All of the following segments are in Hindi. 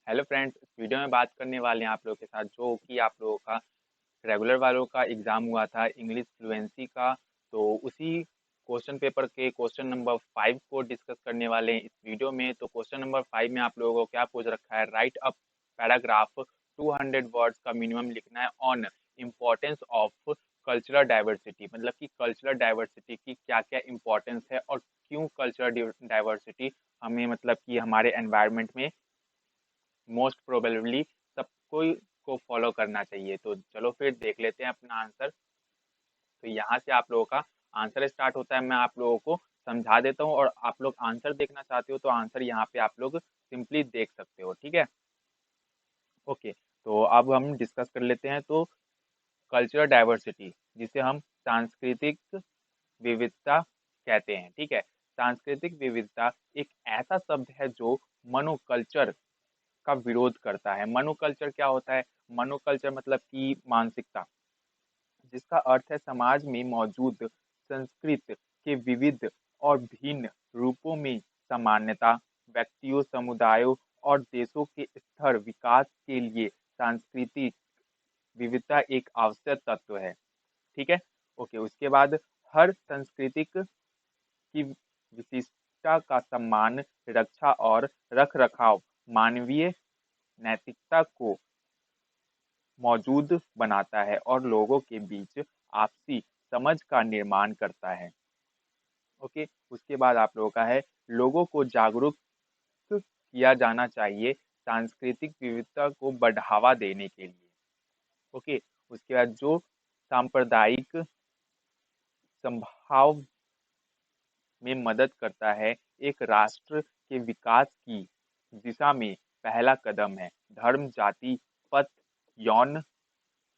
हेलो फ्रेंड्स, इस वीडियो में बात करने वाले हैं आप लोगों के साथ जो कि आप लोगों का रेगुलर वालों का एग्ज़ाम हुआ था इंग्लिश फ्लुएंसी का। तो उसी क्वेश्चन पेपर के क्वेश्चन नंबर 5 को डिस्कस करने वाले हैं इस वीडियो में। तो क्वेश्चन नंबर 5 में आप लोगों को क्या पूछ रखा है, राइट अ पैराग्राफ 200 वर्ड्स का मिनिमम लिखना है on importance of cultural diversity. मतलब कि कल्चरल डाइवर्सिटी की क्या क्या इम्पोर्टेंस है और क्यों कल्चरल डाइवर्सिटी हमें मतलब कि हमारे एनवायरनमेंट में मोस्ट प्रोबेबली सबको को फॉलो करना चाहिए। तो चलो फिर देख लेते हैं अपना आंसर। तो यहाँ से आप लोगों का आंसर स्टार्ट होता है। मैं आप लोगों को समझा देता हूँ और आप लोग आंसर देखना चाहते हो तो आंसर यहाँ पे आप लोग सिंपली देख सकते हो। ठीक है, ओके। तो अब हम डिस्कस कर लेते हैं। तो कल्चरल डाइवर्सिटी जिसे हम सांस्कृतिक विविधता कहते हैं। ठीक है, सांस्कृतिक विविधता एक ऐसा शब्द है जो मनोकल्चर का विरोध करता है। मनोकल्चर क्या होता है? मनोकल्चर मतलब कि मानसिकता, जिसका अर्थ है समाज में मौजूद संस्कृत के विविध और भिन्न रूपों में समानता। व्यक्तियों, समुदायों और देशों के स्तर विकास के लिए सांस्कृतिक विविधता एक आवश्यक तत्व है। ठीक है, ओके। उसके बाद हर सांस्कृतिक की विशिष्टता का सम्मान, रक्षा और रख रखाव मानवीय नैतिकता को मौजूद बनाता है और लोगों के बीच आपसी समझ का निर्माण करता है। ओके, उसके बाद आप लोगों का है, लोगों को जागरूक किया जाना चाहिए सांस्कृतिक विविधता को बढ़ावा देने के लिए। ओके, उसके बाद जो सांप्रदायिक संभाव में मदद करता है, एक राष्ट्र के विकास की दिशा में पहला कदम है। धर्म, जाति, पथ, यौन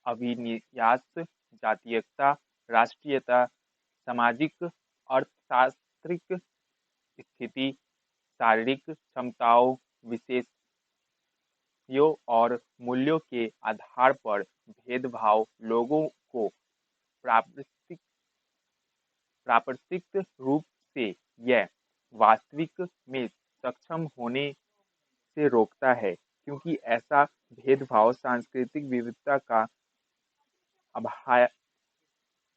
अभिनियास, जातीयता, राष्ट्रीयता, सामाजिक, अर्थशास्त्रिक स्थिति, शारीरिक क्षमताओं, विशेषयों और मूल्यों के आधार पर भेदभाव लोगों को प्राकृतिक प्राकृतिक रूप से यह वास्तविक में सक्षम होने से रोकता है, क्योंकि ऐसा भेदभाव सांस्कृतिक विविधता का अभा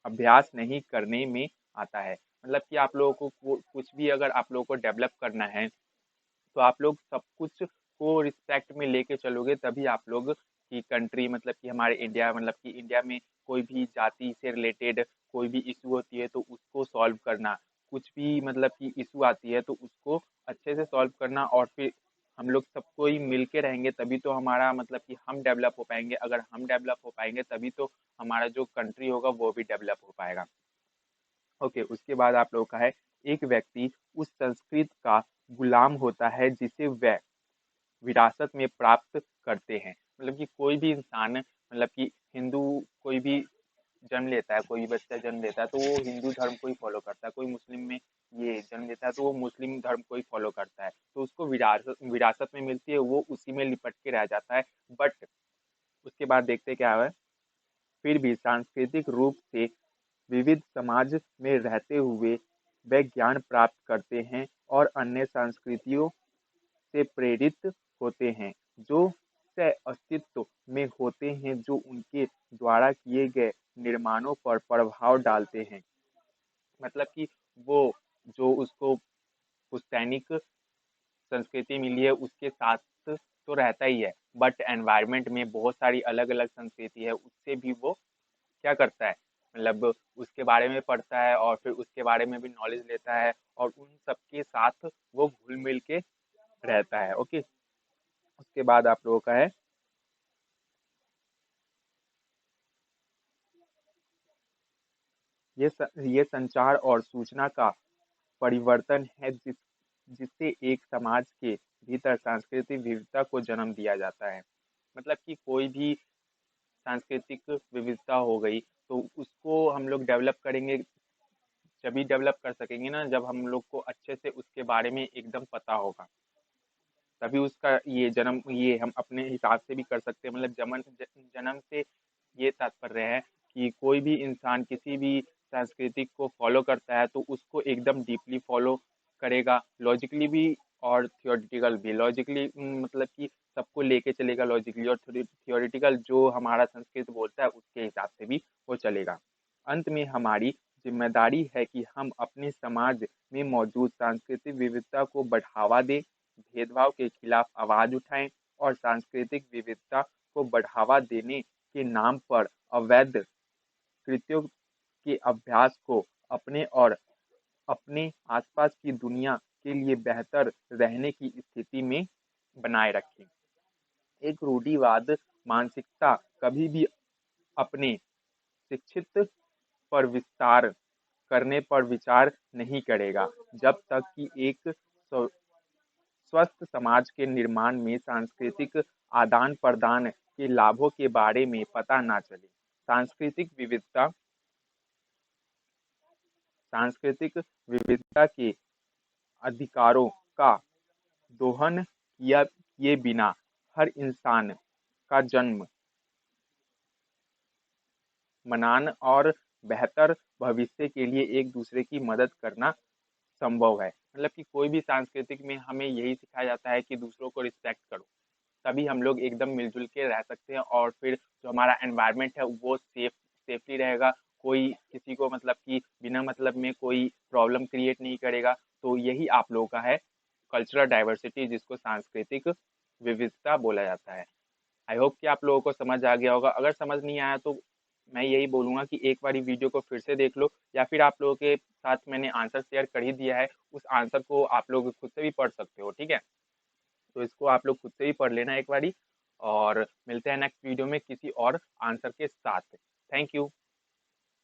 अभ्यास नहीं करने में आता है। मतलब कि आप लोगों को कुछ भी अगर आप लोगों को डेवलप करना है तो आप लोग सब कुछ को रिस्पेक्ट में लेके चलोगे तभी आप लोग की कंट्री मतलब कि हमारे इंडिया मतलब कि इंडिया में कोई भी जाति से रिलेटेड कोई भी इशू होती है तो उसको सॉल्व करना, कुछ भी मतलब कि इशू आती है तो उसको अच्छे से सॉल्व करना और फिर हम लोग सबको ही मिल के रहेंगे तभी तो हमारा मतलब कि हम डेवलप हो पाएंगे। अगर हम डेवलप हो पाएंगे तभी तो हमारा जो कंट्री होगा वो भी डेवलप हो पाएगा। ओके, उसके बाद आप लोगों का है, एक व्यक्ति उस संस्कृत का गुलाम होता है जिसे वह विरासत में प्राप्त करते हैं। मतलब कि कोई भी इंसान मतलब कि हिंदू कोई भी जन्म लेता है, कोई भी बच्चा जन्म लेता है तो वो हिंदू धर्म को ही फॉलो करता है। कोई मुस्लिम में ये जन्म लेता है तो वो मुस्लिम धर्म को ही फॉलो करता है। तो उसको विरासत विरासत में मिलती है, वो उसी में लिपट के रह जाता है। बट उसके बाद देखते क्या है, फिर भी सांस्कृतिक रूप से विविध समाज में रहते हुए वे ज्ञान प्राप्त करते हैं और अन्य संस्कृतियों से प्रेरित होते हैं, जो सह अस्तित्व में होते हैं, जो उनके द्वारा किए गए निर्माणों पर प्रभाव डालते हैं। मतलब कि वो जो उसको पुस्तैनिक संस्कृति मिली है उसके साथ तो रहता ही है, बट एनवायरनमेंट में बहुत सारी अलग अलग संस्कृति है उससे भी वो क्या करता है, मतलब उसके बारे में पढ़ता है और फिर उसके बारे में भी नॉलेज लेता है और उन सबके साथ वो घुल मिल के रहता है। ओके, उसके बाद आप लोगों का है, ये संचार और सूचना का परिवर्तन है जिससे एक समाज के भीतर सांस्कृतिक विविधता को जन्म दिया जाता है। मतलब कि कोई भी सांस्कृतिक विविधता हो गई तो उसको हम लोग डेवलप करेंगे, जभी डेवलप कर सकेंगे ना जब हम लोग को अच्छे से उसके बारे में एकदम पता होगा, तभी उसका ये जन्म ये हम अपने हिसाब से भी कर सकते हैं। मतलब जन्म से ये तात्पर्य है कि कोई भी इंसान किसी भी संस्कृति को फॉलो करता है तो उसको एकदम डीपली फॉलो करेगा, लॉजिकली भी और थियोरेटिकल भी। लॉजिकली मतलब कि सबको लेके चलेगा लॉजिकली, और थियोरिटिकल जो हमारा संस्कृत बोलता है उसके हिसाब से भी वो चलेगा। अंत में हमारी जिम्मेदारी है कि हम अपने समाज में मौजूद सांस्कृतिक विविधता को बढ़ावा दें, भेदभाव के खिलाफ आवाज उठाएं और सांस्कृतिक विविधता को बढ़ावा देने के नाम पर अवैध कृत्यों के अभ्यास को अपने और अपने आसपास की दुनिया के लिए बेहतर रहने की स्थिति में बनाए रखें। एक रूढ़िवाद मानसिकता कभी भी अपने शिक्षित पर विस्तार करने पर विचार नहीं करेगा, जब तक कि एक स्वस्थ समाज के निर्माण में सांस्कृतिक आदान प्रदान के लाभों के बारे में पता ना चले। सांस्कृतिक विविधता के अधिकारों का दोहन किए बिना हर इंसान का जन्म मनान और बेहतर भविष्य के लिए एक दूसरे की मदद करना संभव है। मतलब कि कोई भी सांस्कृतिक में हमें यही सिखाया जाता है कि दूसरों को रिस्पेक्ट करो, तभी हम लोग एकदम मिलजुल के रह सकते हैं, और फिर जो हमारा एनवायरनमेंट है वो सेफली रहेगा। कोई किसी को मतलब कि बिना मतलब में कोई प्रॉब्लम क्रिएट नहीं करेगा। तो यही आप लोगों का है कल्चरल डाइवर्सिटी, जिसको सांस्कृतिक विविधता बोला जाता है। आई होप कि आप लोगों को समझ आ गया होगा। अगर समझ नहीं आया तो मैं यही बोलूँगा कि एक बारी वीडियो को फिर से देख लो, या फिर आप लोगों के साथ मैंने आंसर शेयर कर ही दिया है, उस आंसर को आप लोग खुद से भी पढ़ सकते हो, ठीक है? तो इसको आप लोग खुद से भी पढ़ लेना एक बारी, और मिलते हैं नेक्स्ट वीडियो में किसी और आंसर के साथ। Thank you.